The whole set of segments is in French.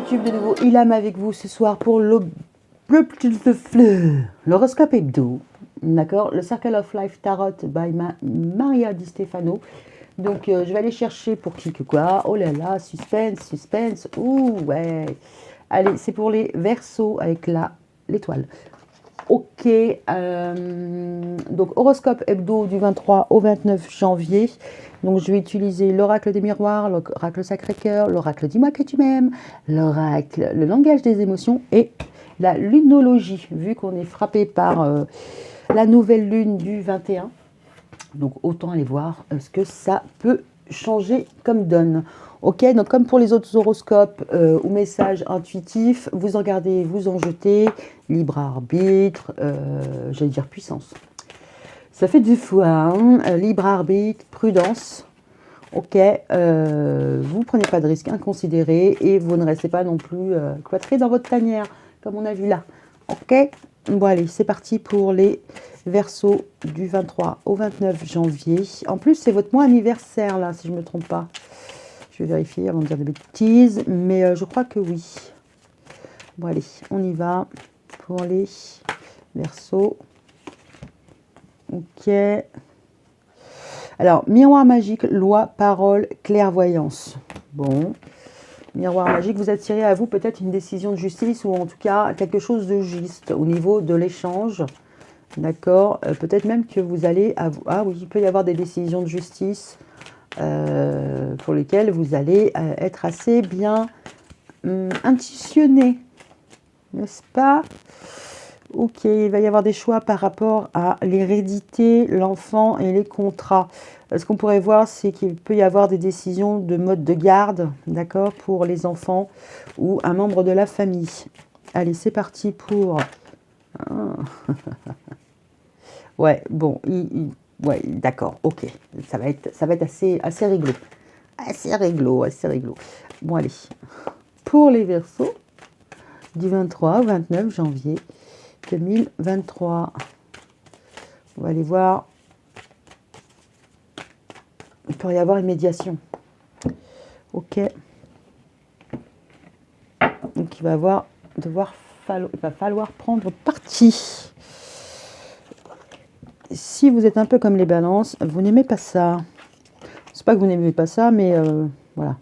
YouTube, de nouveau Ilham avec vous ce soir pour l'horoscope hebdo. D'accord, le Circle of Life Tarot by Maria Di Stefano. Donc je vais aller chercher pour qui que quoi. Oh là là, suspense, suspense. Ouh ouais. Allez, c'est pour les Verseaux avec l'étoile. Ok, donc horoscope hebdo du 23 au 29 janvier. Donc je vais utiliser l'oracle des miroirs, l'oracle Sacré-Cœur, l'oracle Dis-moi que tu m'aimes, l'oracle, le langage des émotions et la lunologie, vu qu'on est frappé par la nouvelle lune du 21. Donc autant aller voir ce que ça peut changer comme donne. Ok, donc comme pour les autres horoscopes ou messages intuitifs, vous en gardez, vous en jetez, libre arbitre, j'allais dire puissance. Ça fait 2 fois, hein, libre arbitre, prudence. Ok, vous prenez pas de risques inconsidérés et vous ne restez pas non plus cloîtré dans votre tanière, comme on a vu là. Ok, bon allez, c'est parti pour les Verseaux du 23 au 29 janvier. En plus, c'est votre mois anniversaire là, si je ne me trompe pas. Je vais vérifier avant de dire des bêtises, mais je crois que oui. Bon allez, on y va pour les Verseaux. Ok. Alors, miroir magique, loi, parole, clairvoyance. Bon. Miroir magique, vous attirez à vous peut-être une décision de justice ou en tout cas quelque chose de juste au niveau de l'échange. D'accord. Peut-être même que vous allez... Ah oui, il peut y avoir des décisions de justice pour lesquelles vous allez être assez bien intuitionné. N'est-ce pas? Ok, il va y avoir des choix par rapport à l'hérédité, l'enfant et les contrats. Ce qu'on pourrait voir, c'est qu'il peut y avoir des décisions de mode de garde, d'accord, pour les enfants ou un membre de la famille. Allez, c'est parti pour... Ouais, bon, ouais, d'accord, ok. Ça va être assez réglo. Assez réglo. Bon, allez. Pour les Verseaux, du 23 au 29 janvier 2023. On va aller voir. Il pourrait y avoir une médiation. Ok. Donc il va falloir prendre parti. Si vous êtes un peu comme les balances, vous n'aimez pas ça. C'est pas que vous n'aimez pas ça, mais voilà.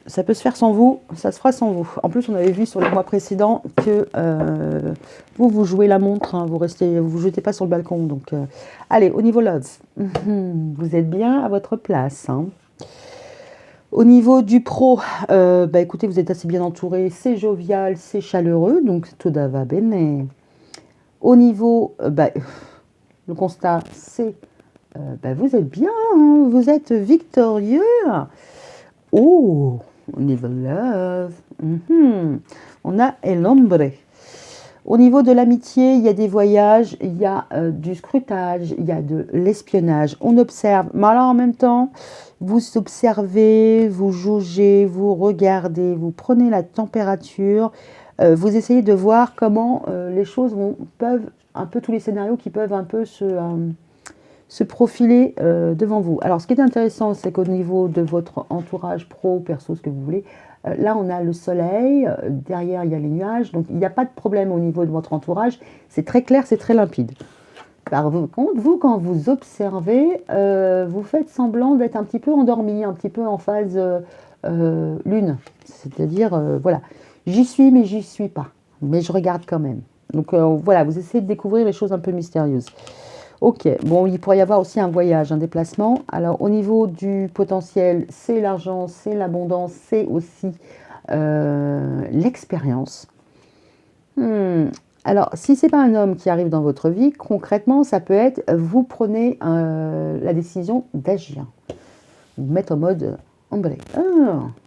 Ça peut se faire sans vous, ça se fera sans vous. En plus, on avait vu sur les mois précédents que vous jouez la montre, hein, vous jetez pas sur le balcon. Donc, allez, au niveau love, vous êtes bien à votre place. Hein. Au niveau du pro, écoutez, vous êtes assez bien entouré, c'est jovial, c'est chaleureux, donc tout va bene. Au niveau, le constat, c'est vous êtes bien, hein, vous êtes victorieux. Oh, au niveau love, on a El Hombre. Au niveau de l'amitié, il y a des voyages, il y a du scrutage, il y a de l'espionnage. On observe, mais alors en même temps, vous observez, vous jaugez, vous regardez, vous prenez la température, vous essayez de voir comment les choses peuvent, un peu tous les scénarios qui peuvent un peu se profiler devant vous. Alors, ce qui est intéressant, c'est qu'au niveau de votre entourage pro, perso, ce que vous voulez, là, on a le soleil, derrière, il y a les nuages, donc il n'y a pas de problème au niveau de votre entourage. C'est très clair, c'est très limpide. Par contre, vous, quand vous observez, vous faites semblant d'être un petit peu endormi, un petit peu en phase lune. C'est-à-dire, voilà, j'y suis, mais j'y suis pas. Mais je regarde quand même. Donc, voilà, vous essayez de découvrir les choses un peu mystérieuses. Ok, bon, il pourrait y avoir aussi un voyage, un déplacement. Alors, au niveau du potentiel, c'est l'argent, c'est l'abondance, c'est aussi l'expérience. Alors, si ce n'est pas un homme qui arrive dans votre vie, concrètement, ça peut être, vous prenez la décision d'agir. Vous mettre en mode ombre.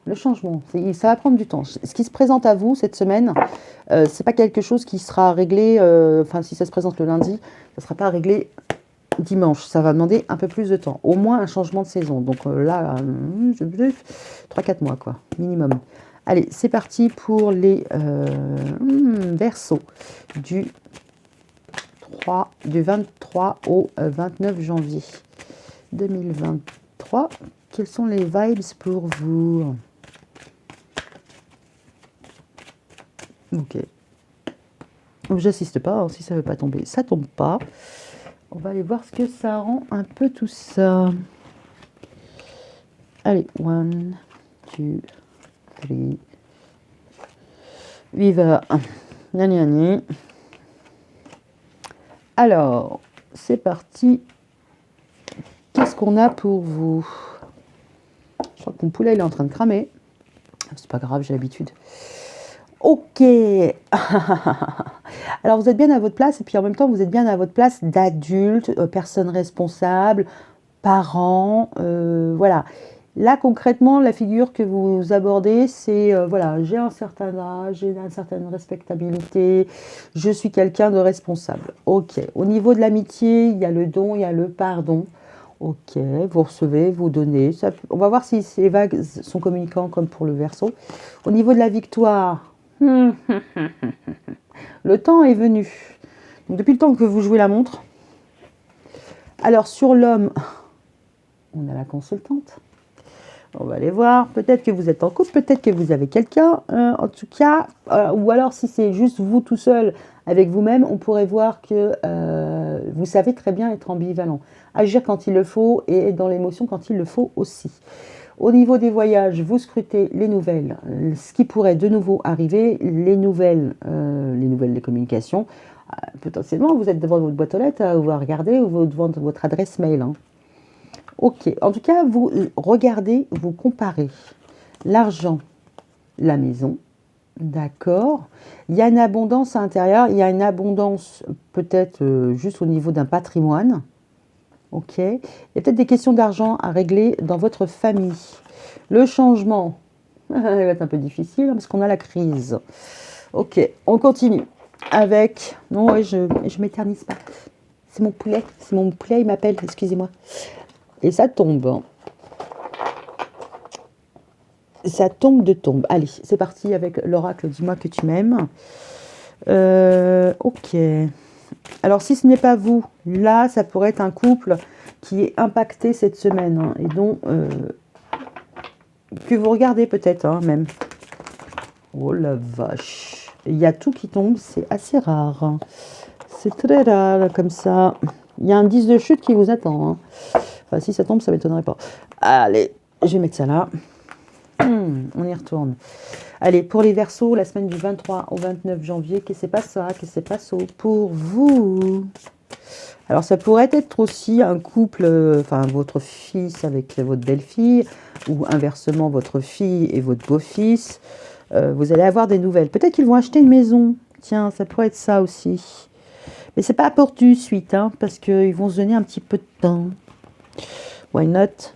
Le changement, ça va prendre du temps. Ce qui se présente à vous cette semaine, ce n'est pas quelque chose qui sera réglé, si ça se présente le lundi, ça ne sera pas réglé dimanche. Ça va demander un peu plus de temps. Au moins un changement de saison. Donc là, 3-4 mois, quoi, minimum. Allez, c'est parti pour les Verseaux du 23 au 29 janvier 2023. Quelles sont les vibes pour vous? Ok. J'assiste pas, hein, si ça veut pas tomber, ça tombe pas. On va aller voir ce que ça rend un peu tout ça. Allez, 1, 2, 3. Viva. Nani, nani. Alors, c'est parti. Qu'est-ce qu'on a pour vous? Je crois que mon poulet il est en train de cramer. C'est pas grave, j'ai l'habitude. Ok. Alors, vous êtes bien à votre place et puis en même temps, vous êtes bien à votre place d'adulte, personne responsable, parents. Voilà. Là, concrètement, la figure que vous abordez, c'est, voilà, j'ai un certain âge, j'ai une certaine respectabilité, je suis quelqu'un de responsable. Ok. Au niveau de l'amitié, il y a le don, il y a le pardon. Ok, vous recevez, vous donnez. Ça, on va voir si ces vagues sont communicants comme pour le Verseau. Au niveau de la victoire, le temps est venu. Donc, depuis le temps que vous jouez la montre. Alors, sur l'homme, on a la consultante. On va aller voir. Peut-être que vous êtes en couple, peut-être que vous avez quelqu'un. En tout cas, ou alors si c'est juste vous tout seul avec vous-même, on pourrait voir que vous savez très bien être ambivalent. Agir quand il le faut et être dans l'émotion quand il le faut aussi. Au niveau des voyages, vous scrutez les nouvelles, ce qui pourrait de nouveau arriver, les nouvelles des communications. Potentiellement, vous êtes devant votre boîte aux lettres, vous regardez, ou devant votre adresse mail. Hein. Ok, en tout cas, vous regardez, vous comparez l'argent, la maison, d'accord. Il y a une abondance à l'intérieur, il y a une abondance peut-être juste au niveau d'un patrimoine, ok. Il y a peut-être des questions d'argent à régler dans votre famille. Le changement, il va être un peu difficile parce qu'on a la crise. Ok, on continue avec... Non, ouais, je m'éternise pas. C'est mon poulet, il m'appelle, excusez-moi. Et ça tombe. Ça tombe de tombe. Allez, c'est parti avec l'oracle. Dis-moi que tu m'aimes. Ok. Alors, si ce n'est pas vous, là, ça pourrait être un couple qui est impacté cette semaine. Hein, et dont... que vous regardez peut-être, hein, même. Oh la vache. Il y a tout qui tombe. C'est assez rare. Hein. C'est très rare, comme ça. Il y a un 10 de chute qui vous attend. Hein. Enfin, si ça tombe, ça ne m'étonnerait pas. Allez, je vais mettre ça là. On y retourne. Allez, pour les Verseaux, la semaine du 23 au 29 janvier, que c'est pas ça, que c'est pas ça pour vous. Alors, ça pourrait être aussi un couple, enfin, votre fils avec votre belle-fille, ou inversement, votre fille et votre beau-fils. Vous allez avoir des nouvelles. Peut-être qu'ils vont acheter une maison. Tiens, ça pourrait être ça aussi. Mais c'est pas pour tout de suite, hein, parce qu'ils vont se donner un petit peu de temps. Why not?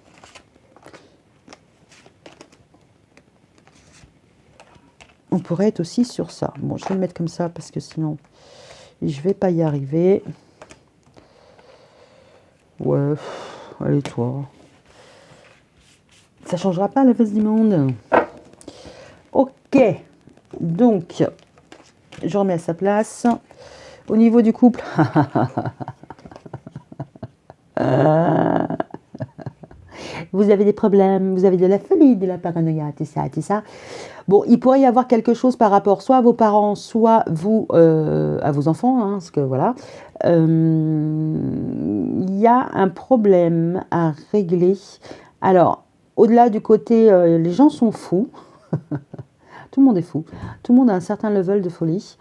On pourrait être aussi sur ça. Bon, je vais le mettre comme ça parce que sinon, je vais pas y arriver. Ouais, allez toi. Ça changera pas la face du monde. Ok. Donc, je remets à sa place. Au niveau du couple. Vous avez des problèmes, vous avez de la folie, de la paranoïa, tout ça, tout ça. Bon, il pourrait y avoir quelque chose par rapport soit à vos parents, soit vous, à vos enfants, hein, parce que voilà. Il y a un problème à régler. Alors, au-delà du côté, les gens sont fous. Tout le monde est fou. Tout le monde a un certain level de folie.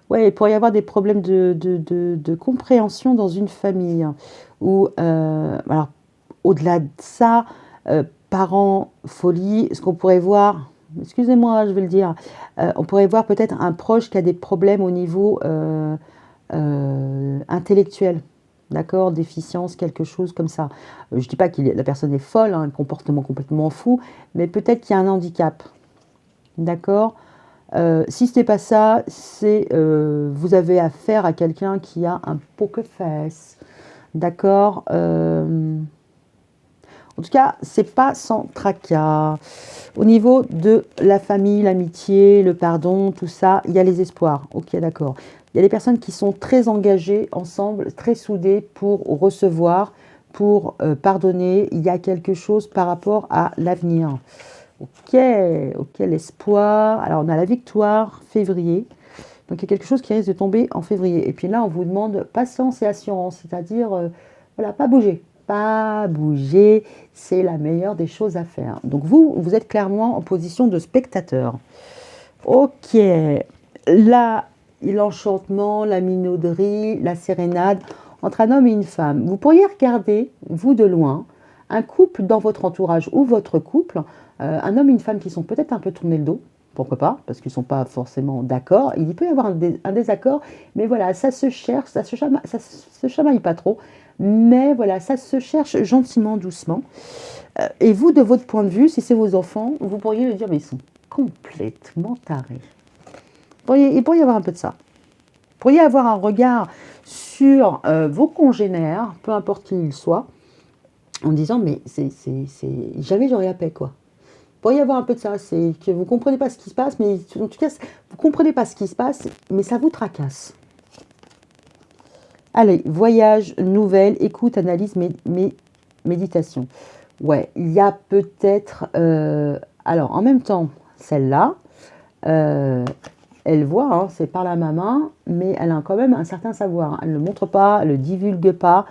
Ouais, il pourrait y avoir des problèmes de compréhension dans une famille. Ou, alors, au-delà de ça, parents, folie, ce qu'on pourrait voir, excusez-moi, je vais le dire, on pourrait voir peut-être un proche qui a des problèmes au niveau intellectuel. D'accord, déficience, quelque chose comme ça. Je ne dis pas que la personne est folle, hein, un comportement complètement fou, mais peut-être qu'il y a un handicap. D'accord. Si ce n'est pas ça, c'est vous avez affaire à quelqu'un qui a un poker face. D'accord. En tout cas, c'est pas sans tracas. Au niveau de la famille, l'amitié, le pardon, tout ça, il y a les espoirs. Ok, d'accord. Il y a des personnes qui sont très engagées ensemble, très soudées pour recevoir, pour pardonner. Il y a quelque chose par rapport à l'avenir. Ok, ok, l'espoir. Alors, on a la victoire, février. Donc, il y a quelque chose qui risque de tomber en février. Et puis là, on vous demande patience et assurance, c'est-à-dire, voilà, pas bouger. Pas bouger, c'est la meilleure des choses à faire. Donc, vous êtes clairement en position de spectateur. Ok, là, l'enchantement, la minauderie, la sérénade entre un homme et une femme. Vous pourriez regarder, vous de loin, un couple dans votre entourage ou votre couple, un homme et une femme qui sont peut-être un peu tournés le dos, pourquoi pas, parce qu'ils ne sont pas forcément d'accord. Il peut y avoir un désaccord, mais voilà, ça se cherche, ça se chamaille pas trop, mais voilà, ça se cherche gentiment, doucement. Et vous, de votre point de vue, si c'est vos enfants, vous pourriez le dire, mais ils sont complètement tarés. Il pourrait y avoir un peu de ça. Vous pourriez avoir un regard sur vos congénères, peu importe qui ils soient, en disant, mais jamais j'aurais la paix, quoi. Il pourrait y avoir un peu de ça, c'est que vous ne comprenez pas ce qui se passe, mais en tout cas, vous ne comprenez pas ce qui se passe, mais ça vous tracasse. Allez, voyage, nouvelles, écoute, analyse, méditation. Ouais, il y a peut-être... alors, en même temps, celle-là, elle voit, hein, c'est par la main, mais elle a quand même un certain savoir. Elle ne le montre pas, elle ne le divulgue pas.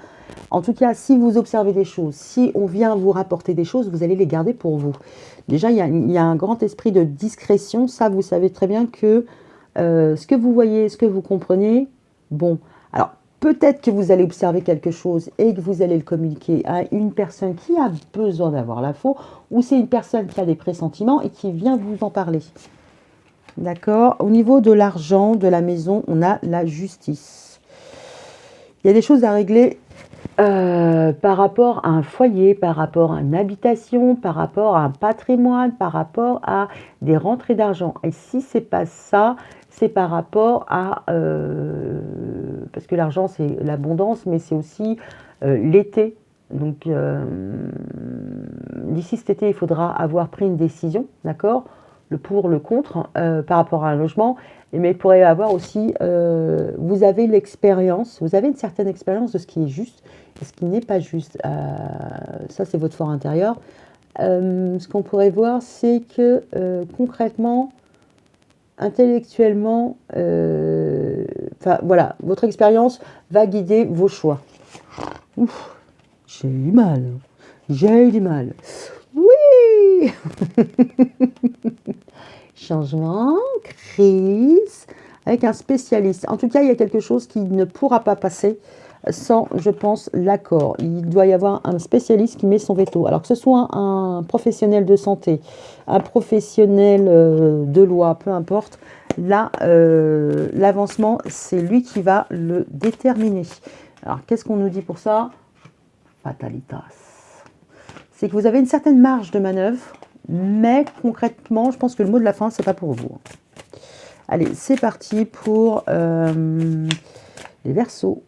En tout cas, si vous observez des choses, si on vient vous rapporter des choses, vous allez les garder pour vous. Déjà, il y a un grand esprit de discrétion. Ça, vous savez très bien que ce que vous voyez, ce que vous comprenez, bon, alors peut-être que vous allez observer quelque chose et que vous allez le communiquer à une personne qui a besoin d'avoir l'info, ou c'est une personne qui a des pressentiments et qui vient vous en parler. D'accord. Au niveau de l'argent, de la maison, on a la justice. Il y a des choses à régler par rapport à un foyer, par rapport à une habitation, par rapport à un patrimoine, par rapport à des rentrées d'argent. Et si c'est pas ça, c'est par rapport à... parce que l'argent, c'est l'abondance, mais c'est aussi l'été. Donc, d'ici cet été, il faudra avoir pris une décision, d'accord ? Le pour, le contre, par rapport à un logement. Mais il pourrait y avoir aussi, vous avez l'expérience, vous avez une certaine expérience de ce qui est juste et ce qui n'est pas juste. Ça, c'est votre fort intérieur. Ce qu'on pourrait voir, c'est que concrètement, intellectuellement, voilà, votre expérience va guider vos choix. Ouf, j'ai eu mal. J'ai eu du mal. Oui. Changement, crise, avec un spécialiste. En tout cas, il y a quelque chose qui ne pourra pas passer sans, je pense, l'accord. Il doit y avoir un spécialiste qui met son veto. Alors que ce soit un professionnel de santé, un professionnel de loi, peu importe, là, l'avancement, c'est lui qui va le déterminer. Alors, qu'est-ce qu'on nous dit pour ça? Fatalitas. C'est que vous avez une certaine marge de manœuvre, mais concrètement, je pense que le mot de la fin, c'est pas pour vous. Allez, c'est parti pour les Verseaux.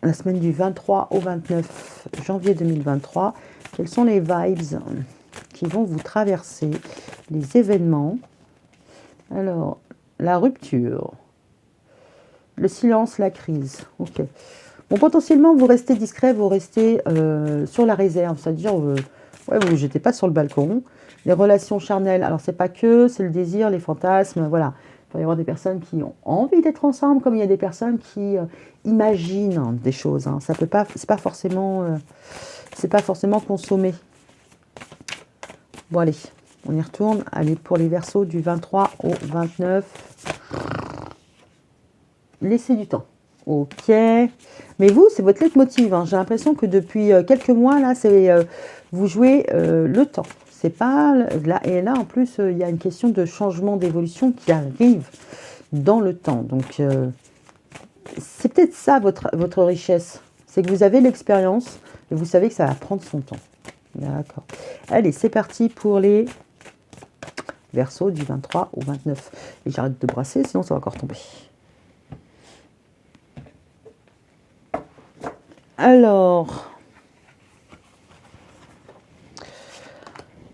La semaine du 23 au 29 janvier 2023. Quelles sont les vibes qui vont vous traverser? Les événements. Alors, la rupture. Le silence, la crise. Ok. Bon, potentiellement, vous restez discret, vous restez sur la réserve. C'est-à-dire, ouais, vous ne jetez pas sur le balcon. Les relations charnelles, alors c'est pas que, c'est le désir, les fantasmes, voilà. Il peut y avoir des personnes qui ont envie d'être ensemble, comme il y a des personnes qui imaginent des choses. Hein. Ça peut pas, c'est pas forcément consommé. Bon allez, on y retourne. Allez pour les Verseaux du 23 au 29. Laissez du temps. Ok. Mais vous, c'est votre leitmotiv. Hein. J'ai l'impression que depuis quelques mois là, c'est vous jouez le temps. C'est pas là et là en plus il y a une question de changement d'évolution qui arrive dans le temps. Donc c'est peut-être ça votre richesse, c'est que vous avez l'expérience et vous savez que ça va prendre son temps. D'accord. Allez, c'est parti pour les Verseaux du 23 au 29. Et j'arrête de brasser, sinon ça va encore tomber. Alors.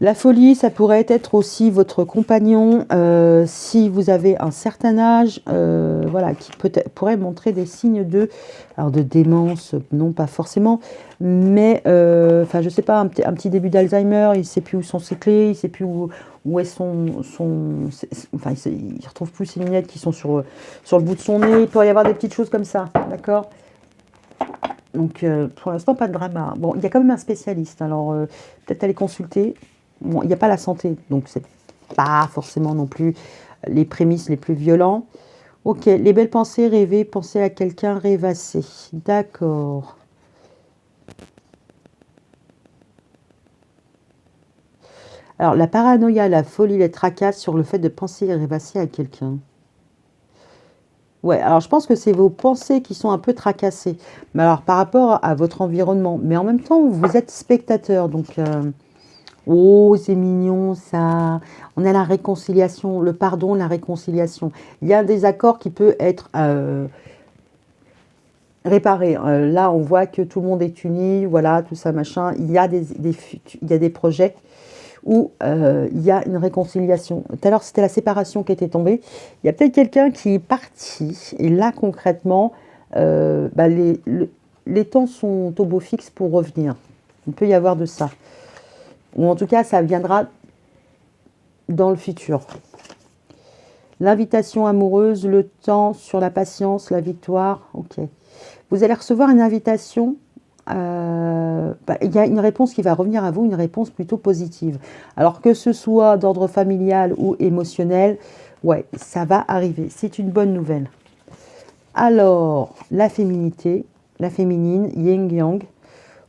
La folie, ça pourrait être aussi votre compagnon, si vous avez un certain âge, voilà, qui peut-être pourrait montrer des signes alors de démence, non pas forcément, mais enfin je sais pas, un petit début d'Alzheimer, il sait plus où sont ses clés, il sait plus où est enfin il retrouve plus ses lunettes qui sont sur le bout de son nez, il pourrait y avoir des petites choses comme ça, d'accord? Donc pour l'instant pas de drama. Bon, il y a quand même un spécialiste, alors peut-être aller consulter. Bon, il n'y a pas la santé, donc c'est pas forcément non plus les prémices les plus violents. Ok, les belles pensées, rêver, penser à quelqu'un, rêvasser. D'accord. Alors, la paranoïa, la folie, les tracas sur le fait de penser et rêvasser à quelqu'un. Ouais, alors je pense que c'est vos pensées qui sont un peu tracassées. Mais alors, par rapport à votre environnement. Mais en même temps, vous êtes spectateur, donc... Oh, c'est mignon ça. On a la réconciliation, le pardon, la réconciliation. Il y a un désaccord qui peut être réparé. Là, on voit que tout le monde est uni, voilà, tout ça, machin. Il y a il y a des projets où il y a une réconciliation. Tout à l'heure, c'était la séparation qui était tombée. Il y a peut-être quelqu'un qui est parti. Et là, concrètement, bah, les temps sont au beau fixe pour revenir. Il peut y avoir de ça. Ou en tout cas, ça viendra dans le futur. L'invitation amoureuse, le temps, sur la patience, la victoire. Ok. Vous allez recevoir une invitation. Il y a une réponse qui va revenir à vous, une réponse plutôt positive. Alors que ce soit d'ordre familial ou émotionnel, ouais, ça va arriver. C'est une bonne nouvelle. Alors, la féminité, la féminine, yin-yang.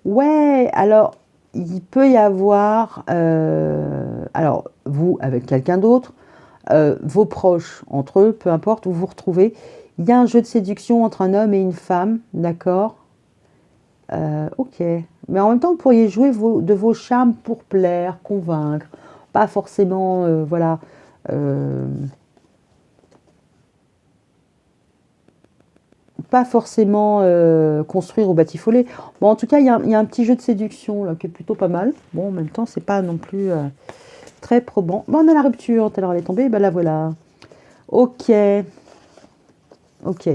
Ouais, alors, il peut y avoir, alors, vous avec quelqu'un d'autre, vos proches entre eux, peu importe où vous vous retrouvez, il y a un jeu de séduction entre un homme et une femme, d'accord? Ok. Mais en même temps, vous pourriez jouer de vos charmes pour plaire, convaincre, pas forcément, voilà, euh, pas forcément construire ou batifoler. Bon, en tout cas, il y a un petit jeu de séduction là, qui est plutôt pas mal. Bon, en même temps, c'est pas non plus très probant. Bon, on a la rupture, tout à l'heure elle est tombée, ben la voilà. Ok, ok.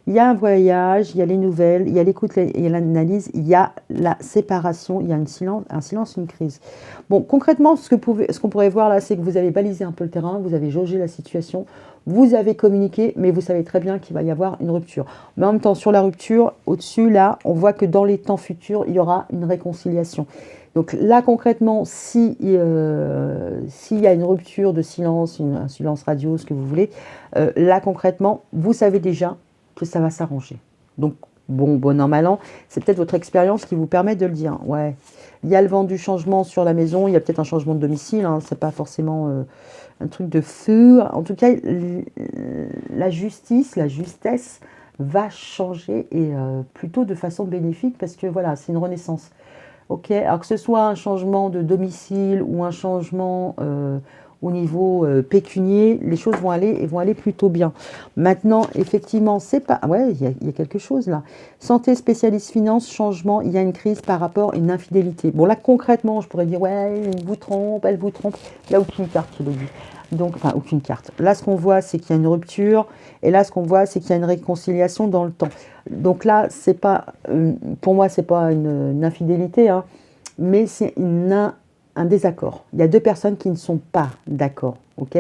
Il y a un voyage, il y a les nouvelles, il y a l'écoute, il y a l'analyse, il y a la séparation, il y a un silence, une crise. Bon, concrètement, ce qu'on pourrait voir là, c'est que vous avez balisé un peu le terrain, vous avez jaugé la situation, vous avez communiqué, mais vous savez très bien qu'il va y avoir une rupture. Mais en même temps, sur la rupture, au-dessus, là, on voit que dans les temps futurs, il y aura une réconciliation. Donc là, concrètement, s'il y a une rupture de silence, un silence radio, ce que vous voulez, là, concrètement, vous savez déjà que ça va s'arranger. Donc, bon an, mal an, c'est peut-être votre expérience qui vous permet de le dire. Ouais, il y a le vent du changement sur la maison, il y a peut-être un changement de domicile, hein, c'est pas forcément un truc de feu. En tout cas, la justice, la justesse va changer et plutôt de façon bénéfique parce que voilà, c'est une renaissance. Ok, alors que ce soit un changement de domicile ou un changement au niveau pécunier, les choses vont aller plutôt bien. Maintenant, effectivement, c'est pas. Ouais, il y a quelque chose là. Santé, spécialiste finance, changement, il y a une crise par rapport à une infidélité. Bon, là, concrètement, je pourrais dire, ouais, il vous trompe, elle vous trompe. Il n'y a aucune carte qui le dit. Donc, enfin, aucune carte. Là, ce qu'on voit, c'est qu'il y a une rupture. Et là, ce qu'on voit, c'est qu'il y a une réconciliation dans le temps. Donc là, c'est pas, pour moi, c'est pas une infidélité, hein, mais c'est un désaccord. Il y a deux personnes qui ne sont pas d'accord, ok?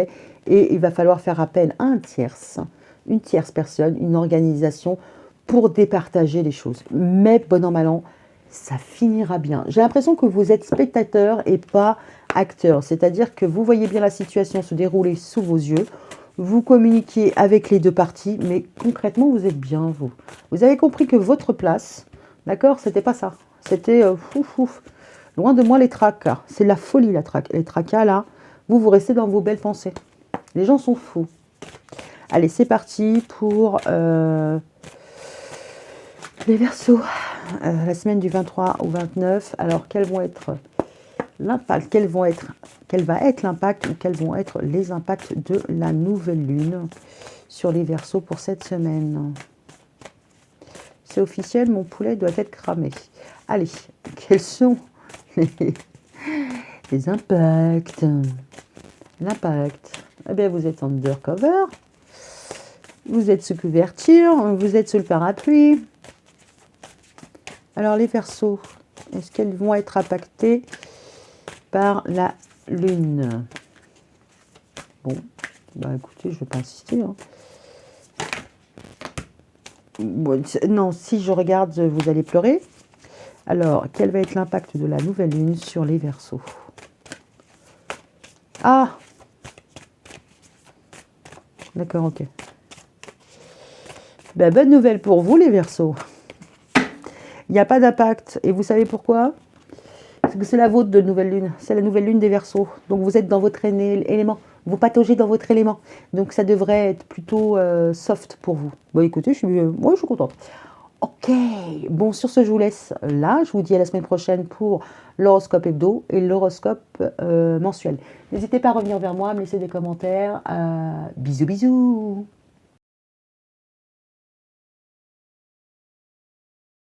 Et il va falloir faire appel à une tierce personne, une organisation pour départager les choses. Mais bon an, mal an, ça finira bien. J'ai l'impression que vous êtes spectateur et pas acteur, c'est-à-dire que vous voyez bien la situation se dérouler sous vos yeux, vous communiquez avec les deux parties, mais concrètement, vous êtes bien, vous. Vous avez compris que votre place, d'accord, c'était pas ça. C'était loin de moi les tracas. C'est la folie, les tracas, là. Vous restez dans vos belles pensées. Les gens sont fous. Allez, c'est parti pour les Verseaux. La semaine du 23 au 29. Alors, quels vont être l'impact, quel va être l'impact ou quels vont être les impacts de la nouvelle lune sur les Verseaux pour cette semaine? C'est officiel, mon poulet doit être cramé. Allez, quels sont Les impacts. L'impact. Eh bien, vous êtes undercover. Vous êtes sous couverture. Vous êtes sous le parapluie. Alors, les Verseaux, est-ce qu'elles vont être impactées par la Lune? Bon, bah écoutez, je ne vais pas insister. Hein. Bon, non, si je regarde, vous allez pleurer. Alors, quel va être l'impact de la nouvelle Lune sur les Verseaux? Ah! D'accord, ok. Ben, bonne nouvelle pour vous, les Verseaux. Il n'y a pas d'impact. Et vous savez pourquoi? Parce que c'est la vôtre de nouvelle lune. C'est la nouvelle lune des Verseaux. Donc vous êtes dans votre élément. Vous pataugez dans votre élément. Donc ça devrait être plutôt soft pour vous. Bon, écoutez, moi, je suis contente. Ok. Bon, sur ce, je vous laisse là. Je vous dis à la semaine prochaine pour l'horoscope hebdo et l'horoscope mensuel. N'hésitez pas à revenir vers moi, à me laisser des commentaires. Bisous, bisous.